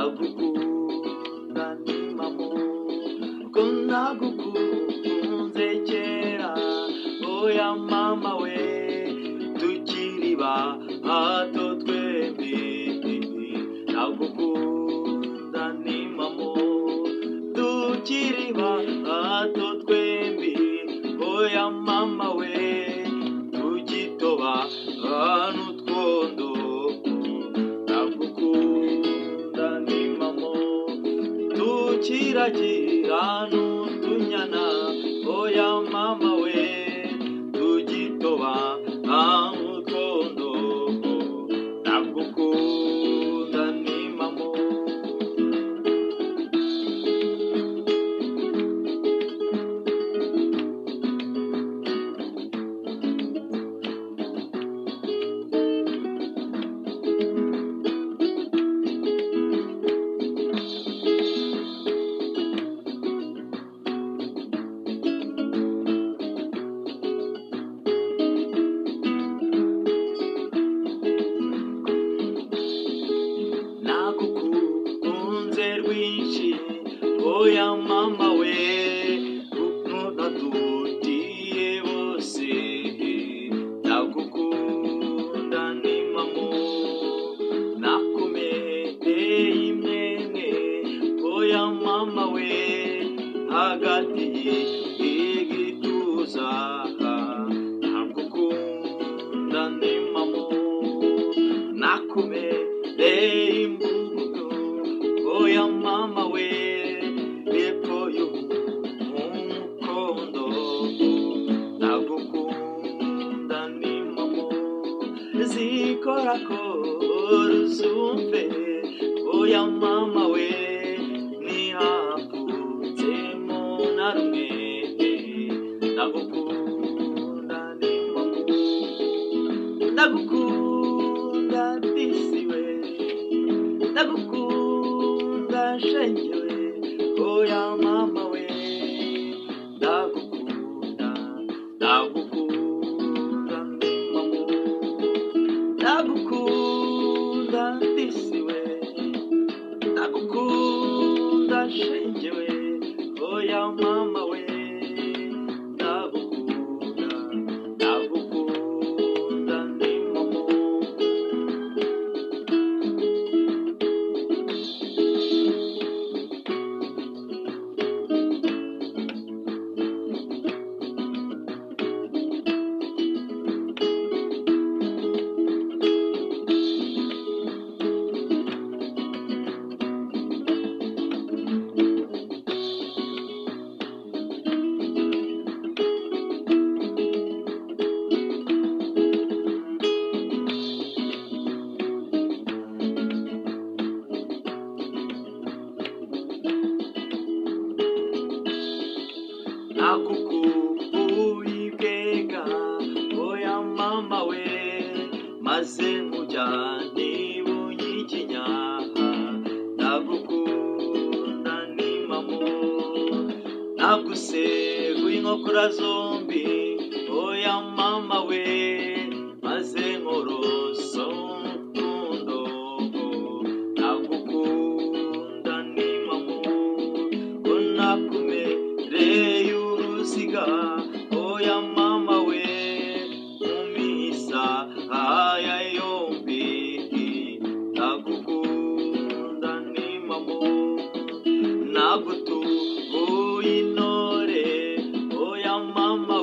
ndagukunda ni mamo ko nagukunze kera oya mama we tukiri bato twembi ndagukunda ni mamo tukiri bato twembi oya mama we tugitoba n'utwondo ndagukunda ni mamo tukiragira n'utunyana oya mama we tugitoba n'utwondo ndagukunda ni mamo nagukunze rwinshi oya mama we natutiye bose ndagukunda ni mamo nakumereye imwemwe oya mama we hagati y'igituza ndagukunda ni mamo nakumereye imbuto oya mama we epfo y'umukondo ndagukunda ni mamo zikora ko ruzumve oya mama we ntihavutsemo na rumwe ndagukunda ni mamo ndagukunda disiwe ndagukunda shenyewe oya mama we ndagukunda ni mamo ndagukunda disiwe ndagukunda shenyewe oya mama we ndagukunda ni mamo nakukuye ibwega oya mama we maze nkujyane bunyiginya ndagukunda ni mamo naguseguye inkokora zombi oya mama we maze nkorosa umukundo ndagukunda ni mamo ko nakumereye uruziga oya mama we mumisa aya yombi ndagukunda ni mamo nagutuye intore oya mama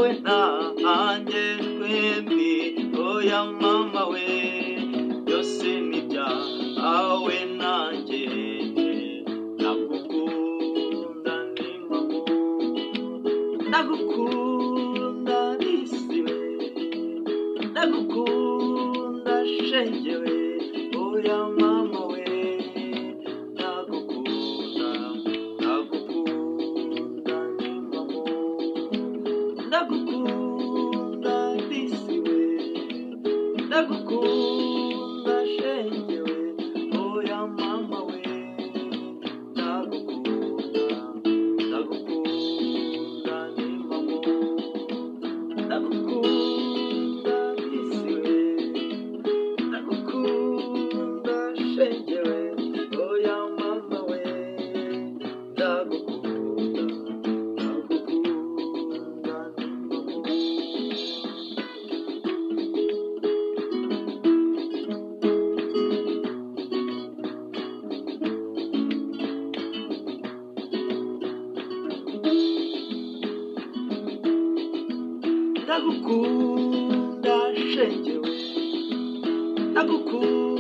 nawe nanjye twembi oya mama we byose ni byawe nanjye ndagukunda ni mamo ndagukunda nisiwe ndagukunda shengewe oya mama we ndagukunda ni mamo ndagukunda nisiwe ndagukunda shengewe oya mama we ndagukunda ni mamo ndagukunda nisiwe ndagukunda shengewe oya mama we ndagukunda ni mamo. ndagukunda shengewe ndagukunda